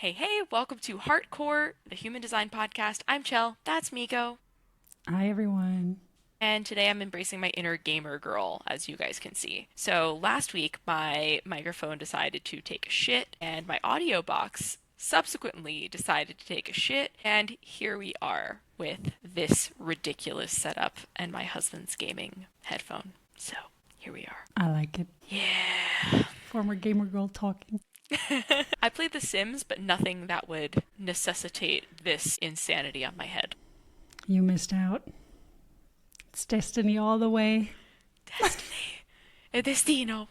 Hey, welcome to Heartcore, the Human Design Podcast. I'm Chell, that's Miko, Hi, everyone. and today I'm embracing my inner gamer girl, as you guys can see. So last week, my microphone decided to take a shit, and my audio box subsequently decided to take a shit, and here we are with this ridiculous setup and my husband's gaming headphone. So here we are. I like it. Yeah. Former gamer girl talking. I played The Sims, but nothing that would necessitate this insanity on my head. You missed out. It's destiny all the way. Destiny. E destino.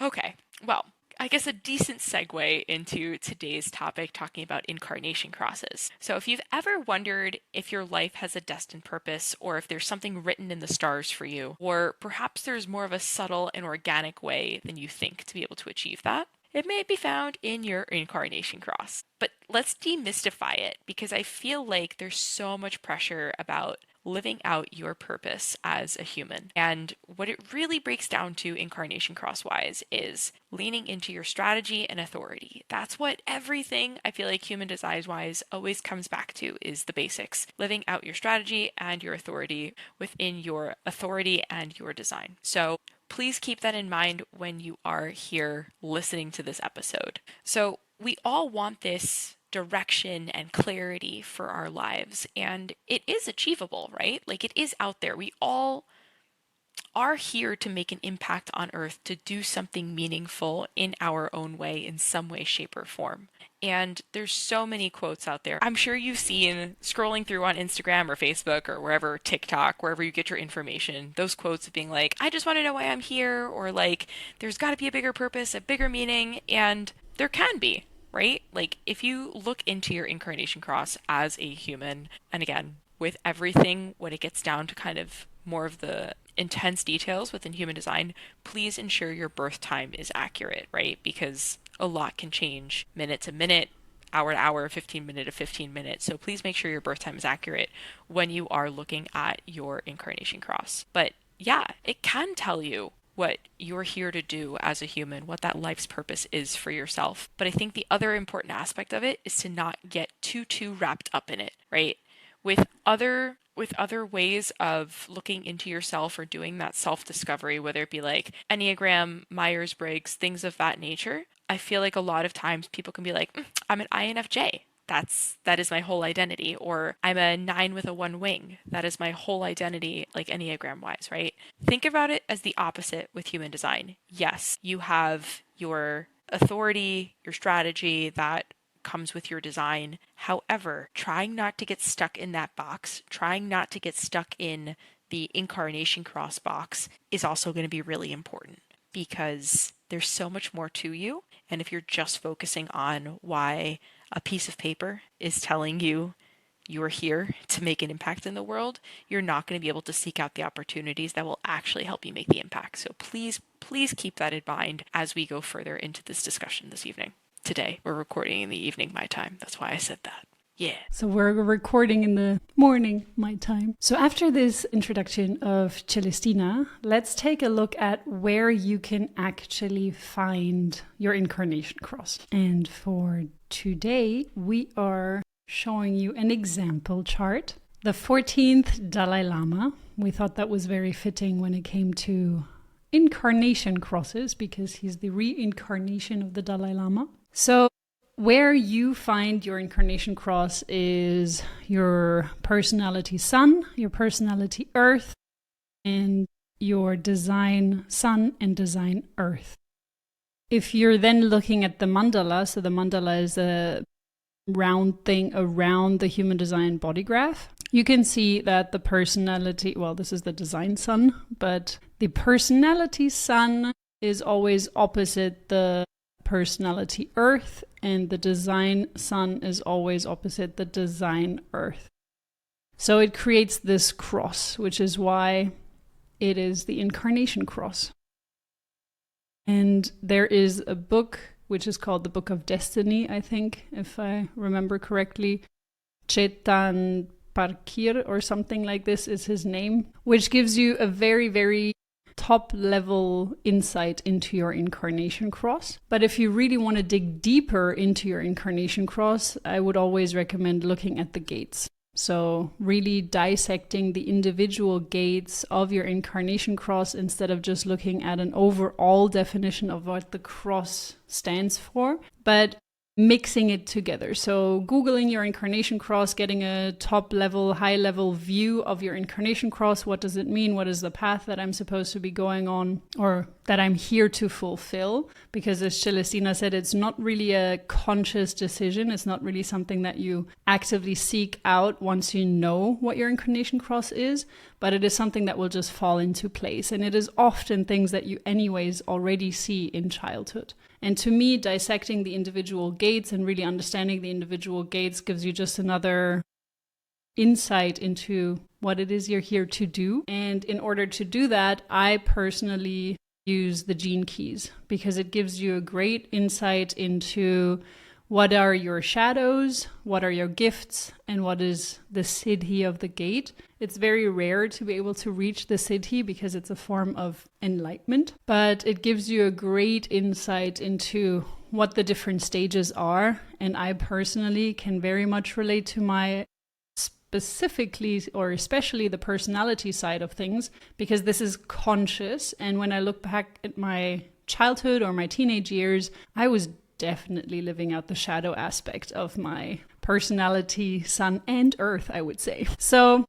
Okay, well, I guess a decent segue into today's topic, talking about incarnation crosses. So, if you've ever wondered if your life has a destined purpose, or if there's something written in the stars for you, or perhaps there's more of a subtle and organic way than you think to be able to achieve that, it may be found in your incarnation cross. But let's demystify it, because I feel like there's so much pressure about living out your purpose as a human. And what it really breaks down to incarnation crosswise is leaning into your strategy and authority. That's what everything I feel like human design wise always comes back to, is the basics. Living out your strategy and your authority within your authority and your design. So please keep that in mind when you are here listening to this episode. So we all want this direction and clarity for our lives, and it is achievable, right? Like, it is out there. We all are here to make an impact on earth, to do something meaningful in our own way, in some way, shape, or form. And there's so many quotes out there. I'm sure you've seen scrolling through on Instagram or Facebook or wherever, TikTok, wherever you get your information, those quotes of being like, I just want to know why I'm here, or like, there's got to be a bigger purpose, a bigger meaning, and there can be, right? Like, if you look into your incarnation cross as a human, and again, with everything, when it gets down to kind of more of the intense details within human design, please ensure your birth time is accurate, right? Because a lot can change minute to minute, hour to hour, 15 minute to 15 minutes. So please make sure your birth time is accurate when you are looking at your incarnation cross. But yeah, it can tell you what you're here to do as a human, what that life's purpose is for yourself. But I think the other important aspect of it is to not get too wrapped up in it, right? With other ways of looking into yourself or doing that self-discovery, whether it be like Enneagram, Myers-Briggs, things of that nature, I feel like a lot of times people can be like, I'm an INFJ. That is my whole identity. Or I'm a 9 with a 1 wing. That is my whole identity, like Enneagram wise, right? Think about it as the opposite with human design. Yes, you have your authority, your strategy that comes with your design. However, trying not to get stuck in that box, trying not to get stuck in the incarnation cross box is also going to be really important, because there's so much more to you. And if you're just focusing on why a piece of paper is telling you you're here to make an impact in the world, you're not going to be able to seek out the opportunities that will actually help you make the impact. So please keep that in mind as we go further into this discussion this evening. Today, we're recording in the evening, my time. That's why I said that. Yeah. So we're recording in the morning, my time. So after this introduction of Celestina, let's take a look at where you can actually find your incarnation cross. And for today, we are showing you an example chart. The 14th Dalai Lama. We thought that was very fitting when it came to incarnation crosses, because he's the reincarnation of the Dalai Lama. So where you find your incarnation cross is your personality sun, your personality earth, and your design sun and design earth. If you're then looking at the mandala, so the mandala is a round thing around the human design body graph, you can see that the personality, well, this is the design sun, but the personality sun is always opposite the personality earth, and the design sun is always opposite the design earth. So it creates this cross, which is why it is the incarnation cross. And there is a book which is called the Book of Destiny, I think, if I remember correctly. Chetan Parkir or something like this is his name, which gives you a very, very top level insight into your Incarnation Cross. But if you really want to dig deeper into your Incarnation Cross, I would always recommend looking at the gates. So really dissecting the individual gates of your Incarnation Cross instead of just looking at an overall definition of what the cross stands for, but mixing it together. So Googling your Incarnation Cross, getting a top level, high level view of your Incarnation Cross. What does it mean? What is the path that I'm supposed to be going on, or that I'm here to fulfill? Because as Celestina said, it's not really a conscious decision. It's not really something that you actively seek out once you know what your Incarnation Cross is, but it is something that will just fall into place. And it is often things that you anyways already see in childhood. And to me, dissecting the individual gates and really understanding the individual gates gives you just another insight into what it is you're here to do. And in order to do that, I personally use the gene keys because it gives you a great insight into what are your shadows, what are your gifts, and what is the siddhi of the gate. It's very rare to be able to reach the siddhi because it's a form of enlightenment, but it gives you a great insight into what the different stages are. And I personally can very much relate to my specifically or especially the personality side of things, because this is conscious. And when I look back at my childhood or my teenage years, I was definitely living out the shadow aspect of my personality, sun and earth, I would say. So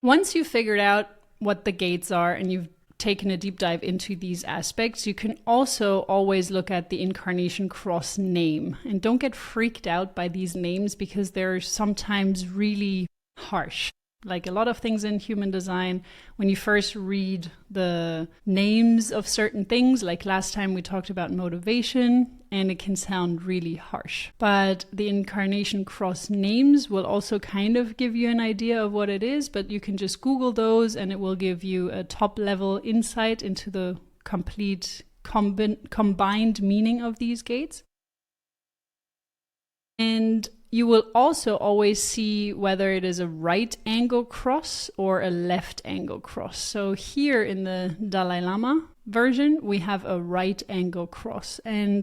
once you've figured out what the gates are and you've taken a deep dive into these aspects, you can also always look at the Incarnation Cross name. And don't get freaked out by these names because they're sometimes really harsh. Like a lot of things in human design, when you first read the names of certain things, like last time we talked about motivation, and it can sound really harsh. But the Incarnation Cross names will also kind of give you an idea of what it is, but you can just Google those and it will give you a top level insight into the complete combined meaning of these gates. And you will also always see whether it is a right angle cross or a left angle cross. So here in the Dalai Lama version, we have a right angle cross. And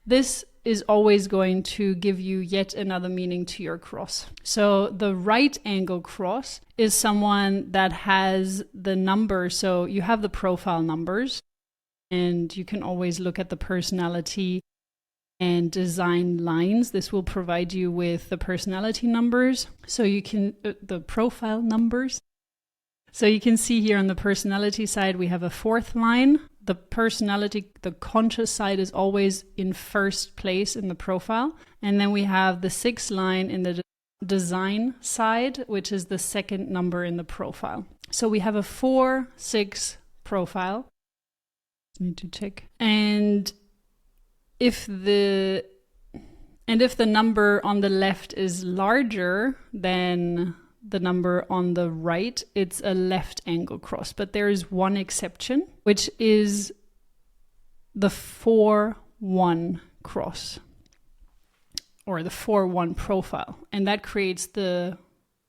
this is always going to give you yet another meaning to your cross. So the right angle cross is someone that has the number. So you have the profile numbers, and you can always look at the personality and design lines. This will provide you with the personality numbers. So you can, the profile numbers. So you can see here on the personality side, we have a 4th line. The personality, the conscious side is always in first place in the profile. And then we have the 6th line in the design side, which is the 2nd number in the profile. So we have a 4-6 profile. Need to check. And if the number on the left is larger than the number on the right, it's a left angle cross. But there is one exception, which is the 4-1 cross, or the 4-1 profile. And that creates the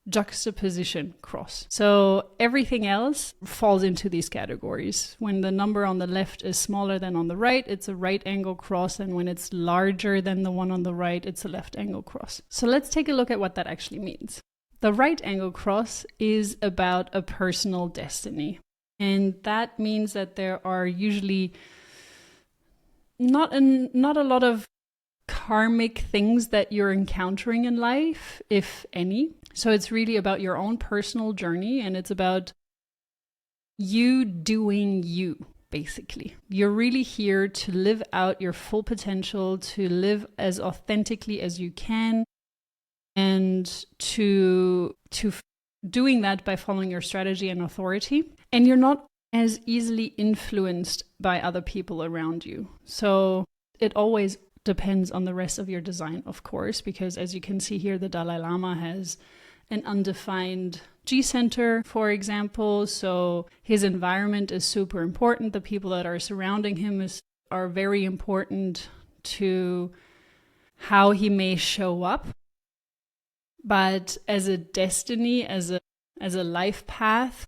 juxtaposition cross. So everything else falls into these categories. When the number on the left is smaller than on the right, it's a right angle cross. And when it's larger than the one on the right, it's a left angle cross. So let's take a look at what that actually means. The right angle cross is about a personal destiny. And that means that there are usually not a lot of karmic things that you're encountering in life, if any. So it's really about your own personal journey, and it's about you doing you, basically. You're really here to live out your full potential, to live as authentically as you can, and to doing that by following your strategy and authority. And you're not as easily influenced by other people around you. So it always depends on the rest of your design, of course, because as you can see here, the Dalai Lama has an undefined G center, for example. So his environment is super important. The people that are surrounding him are very important to how he may show up. But as a destiny, as a life path,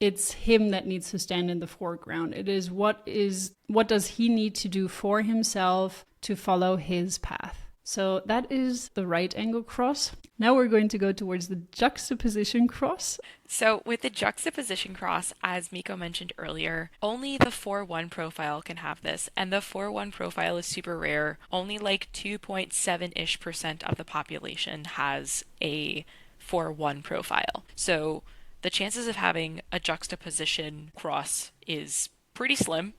it's him that needs to stand in the foreground. It is what does he need to do for himself to follow his path. So that is the right angle cross. Now we're going to go towards the juxtaposition cross. So with the juxtaposition cross, as Miko mentioned earlier, only the 4-1 profile can have this. And the 4-1 profile is super rare. Only like 2.7-ish% of the population has a 4-1 profile. So the chances of having a juxtaposition cross is pretty slim,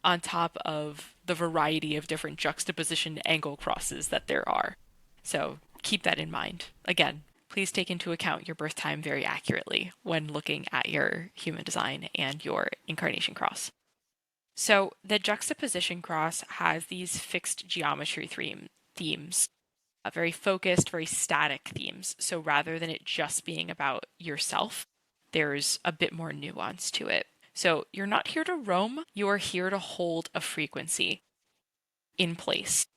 on top of the variety of different juxtaposition angle crosses that there are. So keep that in mind. Again, please take into account your birth time very accurately when looking at your human design and your incarnation cross. So the juxtaposition cross has these fixed geometry themes, very focused, very static themes. So rather than it just being about yourself, there's a bit more nuance to it. So you're not here to roam, you're here to hold a frequency in place.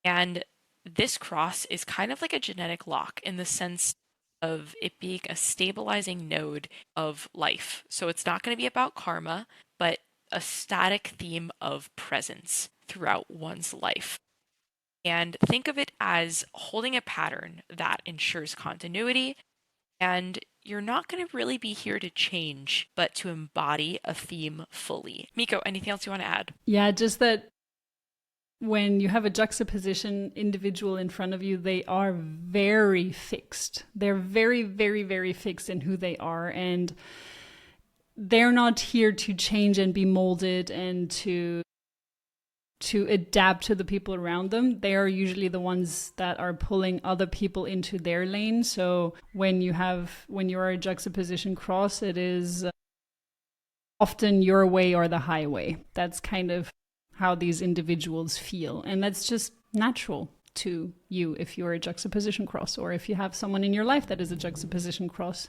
And this cross is kind of like a genetic lock in the sense of it being a stabilizing node of life. So it's not going to be about karma, but a static theme of presence throughout one's life. And think of it as holding a pattern that ensures continuity, and you're not going to really be here to change, but to embody a theme fully. Miko, anything else you want to add? Yeah, just that when you have a juxtaposition individual in front of you, they are very fixed. They're very, very, very fixed in who they are. And they're not here to change and be molded and to adapt to the people around them. They are usually the ones that are pulling other people into their lane. So when you're a juxtaposition cross, it is often your way or the highway. That's kind of how these individuals feel. And that's just natural to you if you're a juxtaposition cross, or if you have someone in your life that is a juxtaposition cross.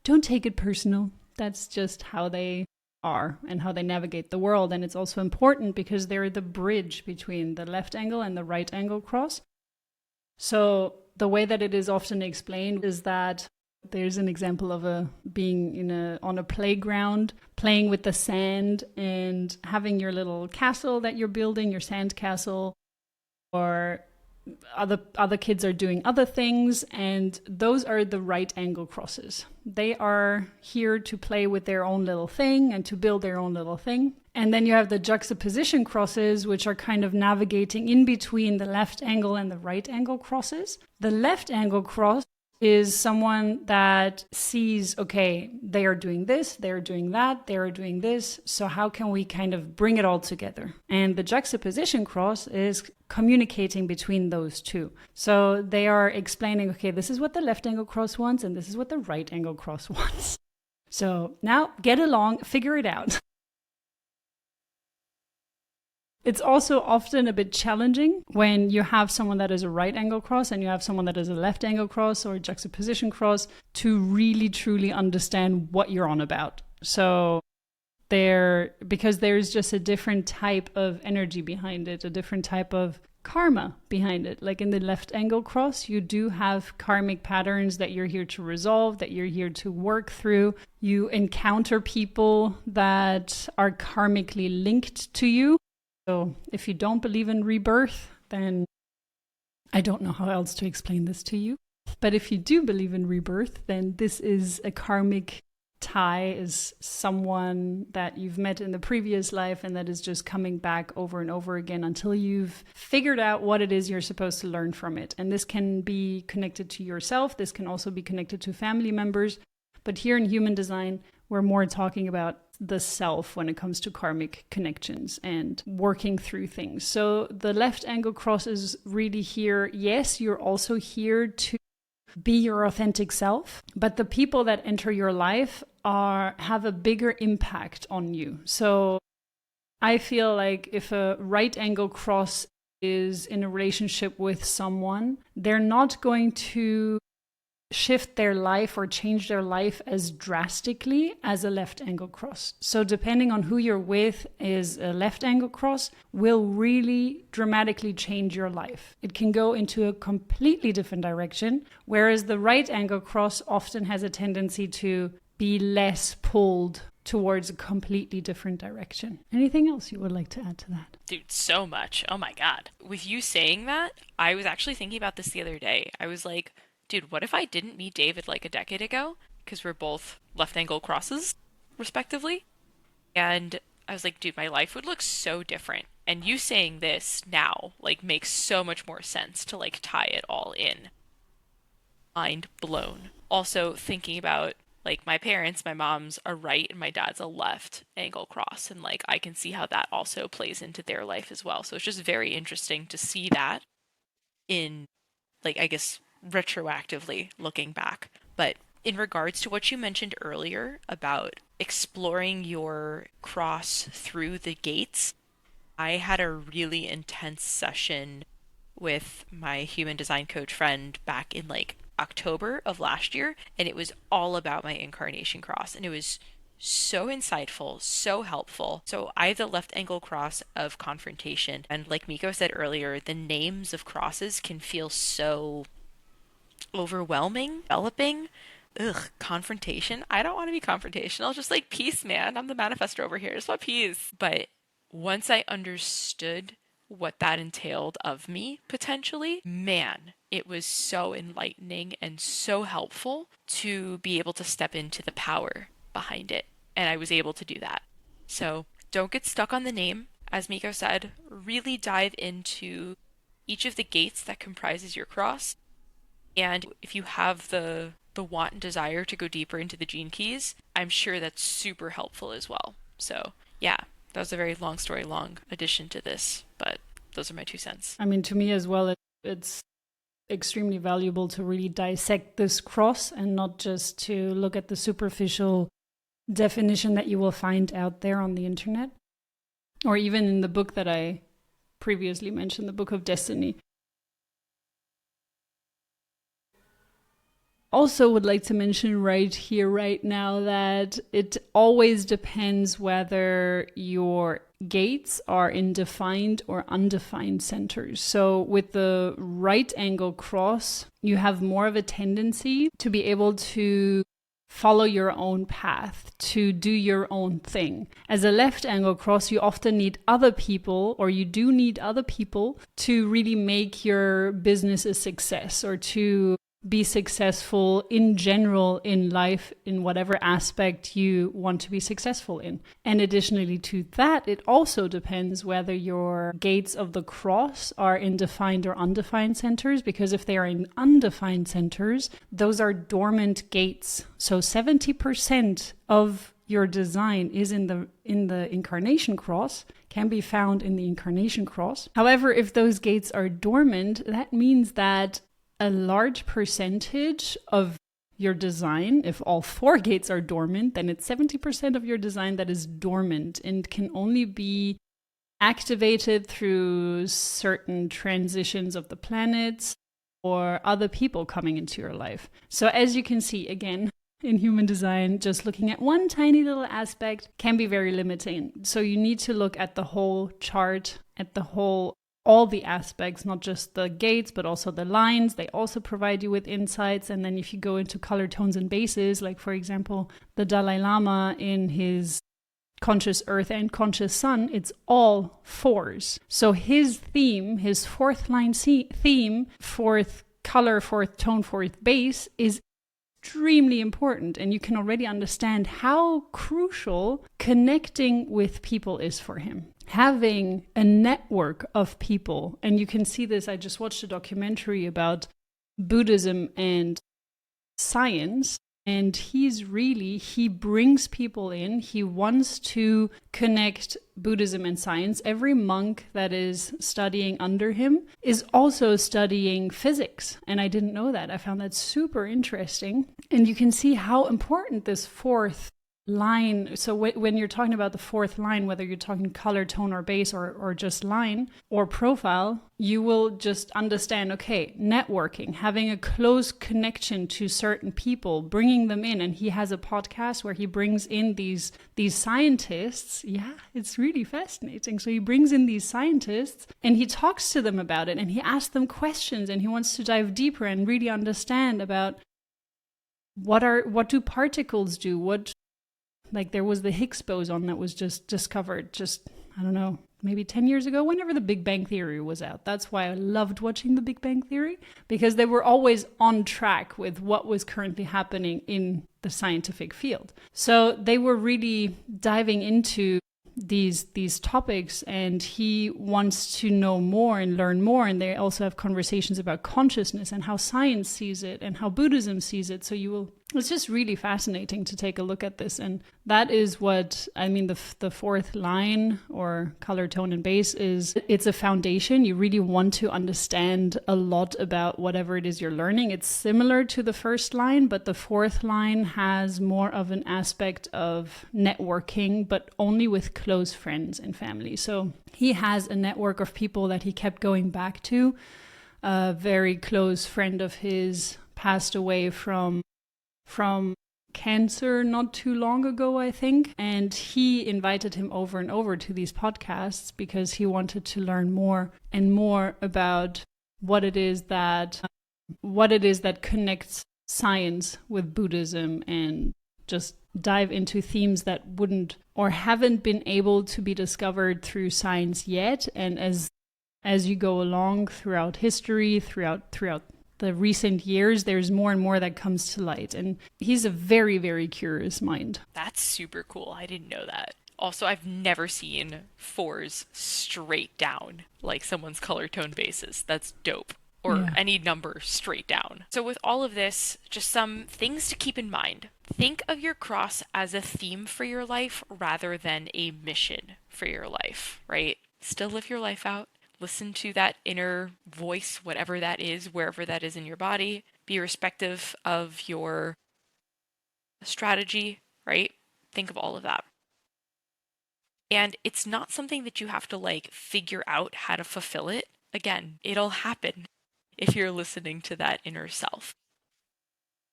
Don't take it personal. That's just how they are and how they navigate the world. And it's also important because they're the bridge between the left angle and the right angle cross. So the way that it is often explained is that there's an example of being on a playground, playing with the sand and having your little castle that you're building, your sand castle, or other kids are doing other things, and those are the right angle crosses. They are here to play with their own little thing and to build their own little thing. And then you have the juxtaposition crosses, which are kind of navigating in between the left angle and the right angle crosses. The left angle cross is someone that sees, okay, they are doing this, they're doing that, they're doing this. So how can we kind of bring it all together? And the juxtaposition cross is communicating between those two. So they are explaining, okay, this is what the left angle cross wants and this is what the right angle cross wants. So now get along, figure it out. It's also often a bit challenging when you have someone that is a right angle cross and you have someone that is a left angle cross or a juxtaposition cross to really truly understand what you're on about. So because there's just a different type of energy behind it, a different type of karma behind it. Like in the left angle cross, you do have karmic patterns that you're here to resolve, that you're here to work through. You encounter people that are karmically linked to you. So if you don't believe in rebirth, then I don't know how else to explain this to you. But if you do believe in rebirth, then this is a karmic tie, is someone that you've met in the previous life and that is just coming back over and over again until you've figured out what it is you're supposed to learn from it. And this can be connected to yourself. This can also be connected to family members. But here in human design, we're more talking about the self when it comes to karmic connections and working through things. So the left angle cross is really here. Yes, you're also here to be your authentic self, but the people that enter your life have a bigger impact on you. So I feel like if a right angle cross is in a relationship with someone, they're not going to shift their life or change their life as drastically as a left angle cross. So depending on who you're with, is a left angle cross will really dramatically change your life. It can go into a completely different direction, whereas the right angle cross often has a tendency to be less pulled towards a completely different direction. Anything else you would like to add to that? Dude, so much. Oh my God. With you saying that, I was actually thinking about this the other day. I was like, dude, what if I didn't meet David like a decade ago? Because we're both left angle crosses, respectively. And I was like, dude, my life would look so different. And you saying this now, like, makes so much more sense to, like, tie it all in. Mind blown. Also, thinking about, like, my parents, my mom's a right and my dad's a left angle cross. And, like, I can see how that also plays into their life as well. So it's just very interesting to see that in, like, I guess, retroactively looking back. But in regards to what you mentioned earlier about exploring your cross through the gates, I had a really intense session with my human design coach friend back in like October of last year, and it was all about my incarnation cross, and it was so insightful, so helpful. So I have the left angle cross of confrontation, and like Miko said earlier, the names of crosses can feel so overwhelming, developing. Ugh, confrontation. I don't want to be confrontational. Just like peace, man. I'm the manifestor over here. Just want peace. But once I understood what that entailed of me potentially, man, it was so enlightening and so helpful to be able to step into the power behind it. And I was able to do that. So don't get stuck on the name. As Miko said, really dive into each of the gates that comprises your cross. And if you have the want and desire to go deeper into the gene keys, I'm sure that's super helpful as well. So yeah, that was a very long story long addition to this, but those are my 2 cents. I mean, to me as well, it's extremely valuable to really dissect this cross and not just to look at the superficial definition that you will find out there on the internet, or even in the book that I previously mentioned, the Book of Destiny. Also would like to mention right here, right now, that it always depends whether your gates are in defined or undefined centers. So with the right angle cross, you have more of a tendency to be able to follow your own path, to do your own thing. As a left angle cross, you often need other people, or you do need other people to really make your business a success, or to be successful in general in life, in whatever aspect you want to be successful in. And additionally to that, it also depends whether your gates of the cross are in defined or undefined centers, because if they are in undefined centers, those are dormant gates. So 70% of your design is in the Incarnation Cross, can be found in the Incarnation Cross. However, if those gates are dormant, that means that a large percentage of your design, if all 4 gates are dormant, then it's 70% of your design that is dormant and can only be activated through certain transitions of the planets or other people coming into your life. So as you can see, again, in human design, just looking at one tiny little aspect can be very limiting. So you need to look at the whole chart, at the whole all the aspects, not just the gates, but also the lines. They also provide you with insights. And then if you go into color tones and bases, like for example, the Dalai Lama in his conscious earth and conscious sun, it's all 4s. So his theme, his 4th line theme, 4th color, 4th tone, 4th base is extremely important. And you can already understand how crucial connecting with people is for him. Having a network of people, and you can see this, I just watched a documentary about Buddhism and science, and he brings people in. He wants to connect Buddhism and science. Every monk that is studying under him is also studying physics, and I didn't know that. I found that super interesting. And you can see how important this 4th line. So when you're talking about the 4th line, whether you're talking color, tone, or base, or just line or profile, you will just understand, okay, networking, having a close connection to certain people, bringing them in. And he has a podcast where he brings in these scientists. Yeah, it's really fascinating. So he brings in these scientists and he talks to them about it, and he asks them questions, and he wants to dive deeper and really understand about what do particles do? Like there was the Higgs boson that was just discovered I don't know, maybe 10 years ago, whenever the Big Bang Theory was out. That's why I loved watching the Big Bang Theory, because they were always on track with what was currently happening in the scientific field. So they were really diving into these topics, and he wants to know more and learn more. And they also have conversations about consciousness and how science sees it and how Buddhism sees it. So it's just really fascinating to take a look at this. And that is what I mean, the fourth line, or color, tone, and base, it's a foundation. You really want to understand a lot about whatever it is you're learning. It's similar to the first line, but the fourth line has more of an aspect of networking, but only with close friends and family. So he has a network of people that he kept going back to. A very close friend of his passed away from cancer not too long ago, I think. And he invited him over and over to these podcasts because he wanted to learn more and more about what it is that connects science with Buddhism, and just dive into themes that wouldn't or haven't been able to be discovered through science yet. And as you go along throughout history, throughout the recent years, there's more and more that comes to light. And he's a very, very curious mind. That's super cool. I didn't know that. Also, I've never seen fours straight down, like someone's color tone basis. That's dope. Or any number straight down. So with all of this, just some things to keep in mind. Think of your cross as a theme for your life rather than a mission for your life, right? Still live your life out. Listen to that inner voice, whatever that is, wherever that is in your body. Be respective of your strategy, right? Think of all of that. And it's not something that you have to figure out how to fulfill it. Again, it'll happen if you're listening to that inner self.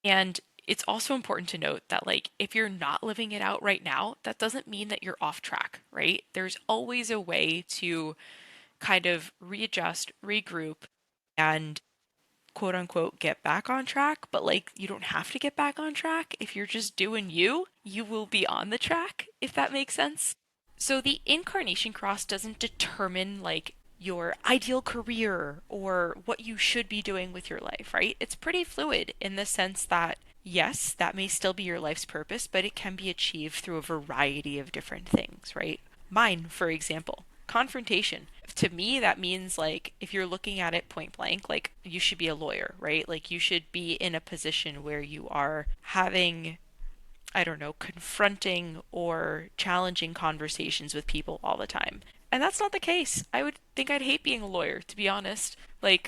And it's also important to note that if you're not living it out right now, that doesn't mean that you're off track, right? There's always a way to kind of readjust, regroup, and quote unquote get back on track. But you don't have to get back on track. If you're just doing you will be on the track, if that makes sense. So the Incarnation Cross doesn't determine your ideal career or what you should be doing with your life, right? It's pretty fluid in the sense that yes, that may still be your life's purpose, but it can be achieved through a variety of different things, right? Mine, for example, confrontation. To me, that means if you're looking at it point blank, you should be a lawyer, right? You should be in a position where you are having, I don't know, confronting or challenging conversations with people all the time. And that's not the case. I would think I'd hate being a lawyer, to be honest. A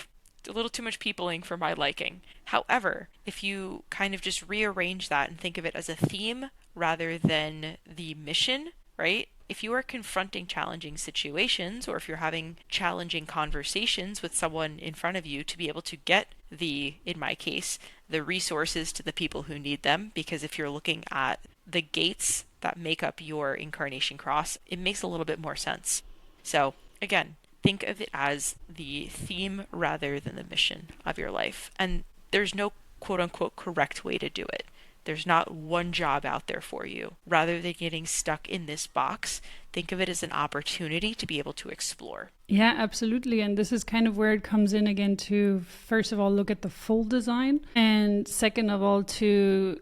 little too much peopling for my liking. However, if you kind of just rearrange that and think of it as a theme rather than the mission, right? If you are confronting challenging situations, or if you're having challenging conversations with someone in front of you to be able to get in my case, the resources to the people who need them, because if you're looking at the gates that make up your Incarnation Cross, it makes a little bit more sense. So again, think of it as the theme rather than the mission of your life. And there's no quote unquote correct way to do it. There's not one job out there for you. Rather than getting stuck in this box, think of it as an opportunity to be able to explore. Yeah, absolutely. And this is kind of where it comes in again to, first of all, look at the full design. And second of all, to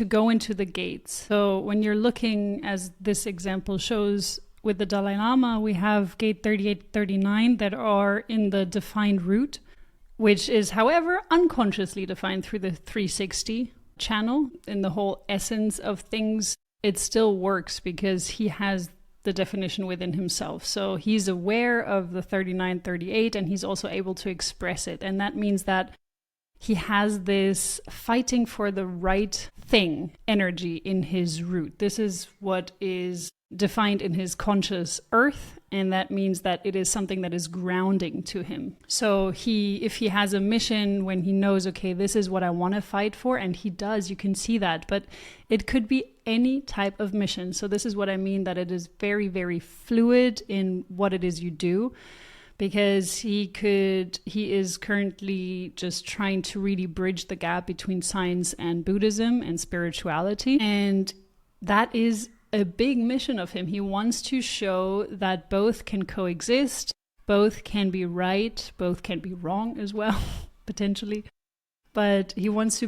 go into the gates. So when you're looking, as this example shows, with the Dalai Lama, we have gate 38, 39 that are in the defined route, which is, however, unconsciously defined through the 360 channel. In the whole essence of things, it still works because he has the definition within himself. So he's aware of the 39, 38, and he's also able to express it. And that means that he has this fighting for the right thing energy in his root. This is what is defined in his conscious earth, and that means that it is something that is grounding to him. So if he has a mission, when he knows, okay, this is what I want to fight for, and he does, you can see that, but it could be any type of mission. So this is what I mean, that it is very, very fluid in what it is you do. because he is currently just trying to really bridge the gap between science and Buddhism and spirituality. And that is a big mission of him. He wants to show that both can coexist, both can be right, both can be wrong as well, potentially. But he wants to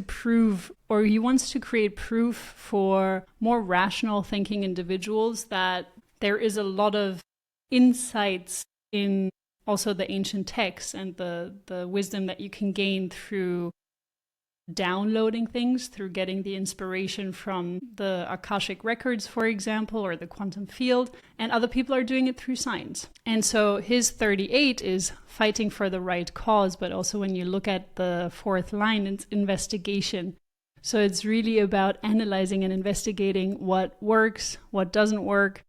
create proof for more rational thinking individuals that there is a lot of insights in also the ancient texts and the wisdom that you can gain through downloading things, through getting the inspiration from the Akashic records, for example, or the quantum field, and other people are doing it through science. And so his 38 is fighting for the right cause, but also when you look at the fourth line, it's investigation. So it's really about analyzing and investigating what works, what doesn't work,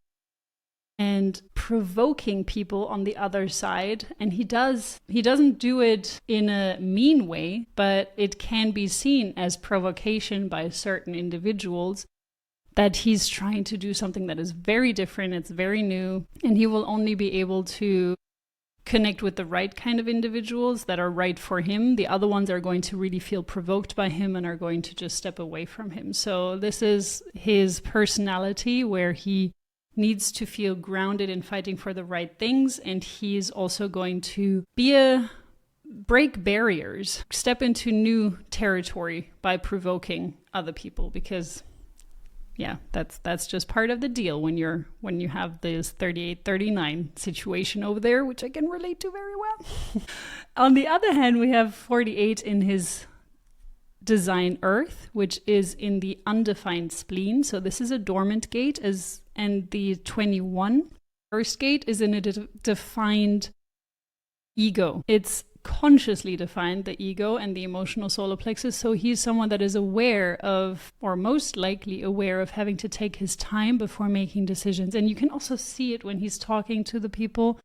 and provoking people on the other side. And he doesn't do it in a mean way, but it can be seen as provocation by certain individuals that he's trying to do something that is very different, it's very new, and he will only be able to connect with the right kind of individuals that are right for him. The other ones are going to really feel provoked by him and are going to just step away from him. So this is his personality, where he needs to feel grounded in fighting for the right things, and he's also going to break barriers, step into new territory by provoking other people, because that's just part of the deal when you have this 38-39 situation over there, which I can relate to very well. On the other hand, we have 48 in his design Earth, which is in the undefined spleen. So this is a dormant gate, and the 21 first gate is in a defined ego. It's consciously defined, the ego and the emotional solar plexus. So he's someone that is aware of, or most likely aware of, having to take his time before making decisions. And you can also see it when he's talking to the people.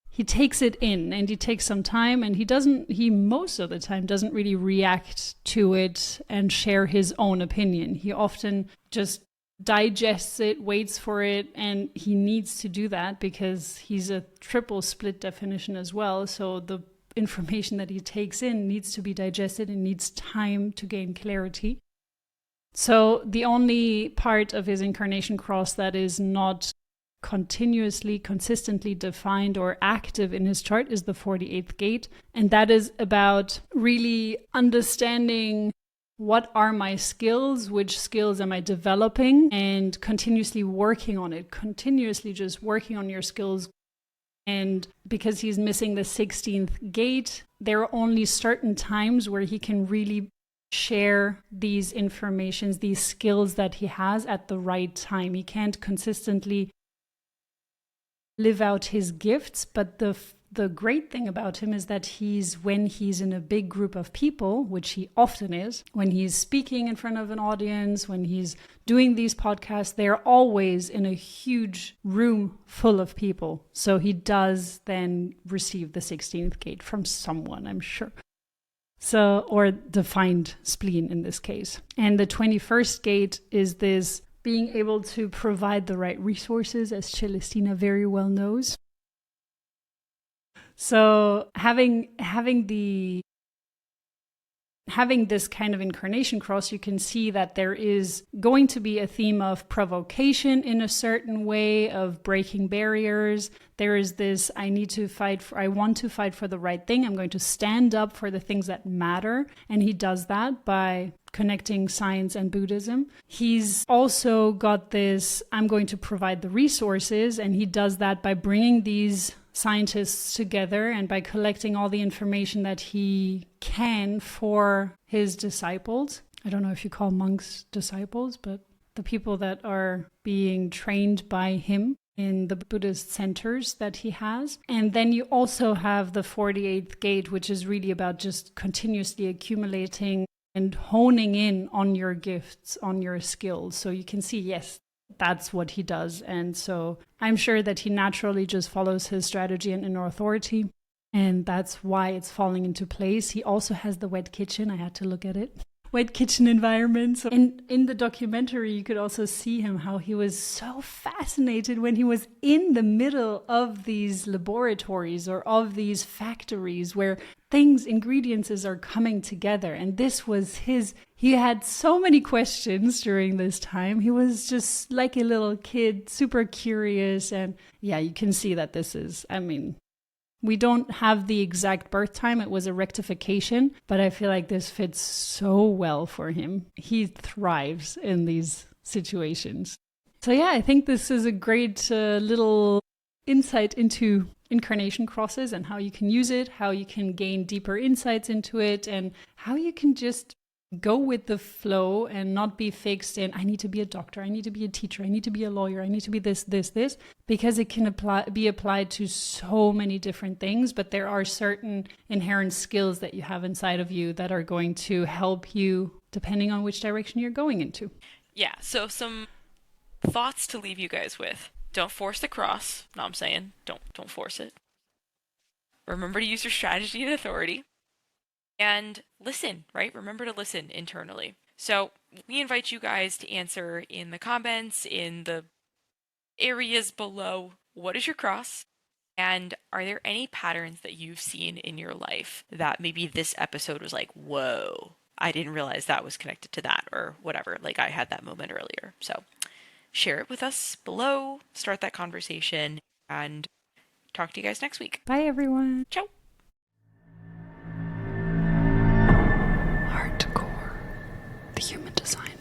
He takes it in, and he takes some time, and he most of the time doesn't really react to it and share his own opinion. He often just digests it, waits for it, and he needs to do that because he's a triple split definition as well. So the information that he takes in needs to be digested and needs time to gain clarity. So the only part of his incarnation cross that is not consistently defined or active in his chart is the 48th gate. And that is about really understanding what are my skills, which skills am I developing, and continuously working on it, continuously just working on your skills. And because he's missing the 16th gate, there are only certain times where he can really share these informations, these skills that he has at the right time. He can't consistently live out his gifts, but the great thing about him is that when he's in a big group of people, which he often is, when he's speaking in front of an audience, when he's doing these podcasts, they're always in a huge room full of people. So he does then receive the 16th gate from someone, I'm sure. So, or defined spleen in this case. And the 21st gate is this being able to provide the right resources, as Celestina very well knows. So having this kind of incarnation cross, you can see that there is going to be a theme of provocation in a certain way, of breaking barriers. There is this, I want to fight for the right thing. I'm going to stand up for the things that matter. And he does that by connecting science and Buddhism. He's also got this, I'm going to provide the resources. And he does that by bringing these scientists together and by collecting all the information that he can for his disciples. I don't know if you call monks disciples, but the people that are being trained by him in the Buddhist centers that he has. And then you also have the 48th gate, which is really about just continuously accumulating and honing in on your gifts, on your skills. So you can see, yes, that's what he does. And so I'm sure that he naturally just follows his strategy and inner authority. And that's why it's falling into place. He also has the wet kitchen. I had to look at it. wet kitchen environments. And in the documentary, you could also see him, how he was so fascinated when he was in the middle of these laboratories or of these factories where ingredients are coming together. And this was he had so many questions during this time. He was just like a little kid, super curious. And yeah, you can see that we don't have the exact birth time. It was a rectification, but I feel like this fits so well for him. He thrives in these situations. So yeah, I think this is a great little insight into incarnation crosses and how you can use it, how you can gain deeper insights into it, and how you can just go with the flow and not be fixed in, I need to be a doctor, I need to be a teacher, I need to be a lawyer, I need to be this, because it can be applied to so many different things. But there are certain inherent skills that you have inside of you that are going to help you depending on which direction you're going into. Yeah, so some thoughts to leave you guys with. Don't force the cross. No, I'm saying don't force it. Remember to use your strategy and authority. And listen, right? Remember to listen internally. So we invite you guys to answer in the comments, in the areas below, what is your cross? And are there any patterns that you've seen in your life that maybe this episode was like, whoa, I didn't realize that was connected to that, or whatever. Like I had that moment earlier. So share it with us below, start that conversation, and talk to you guys next week. Bye, everyone. Ciao. Heart to core, the human design.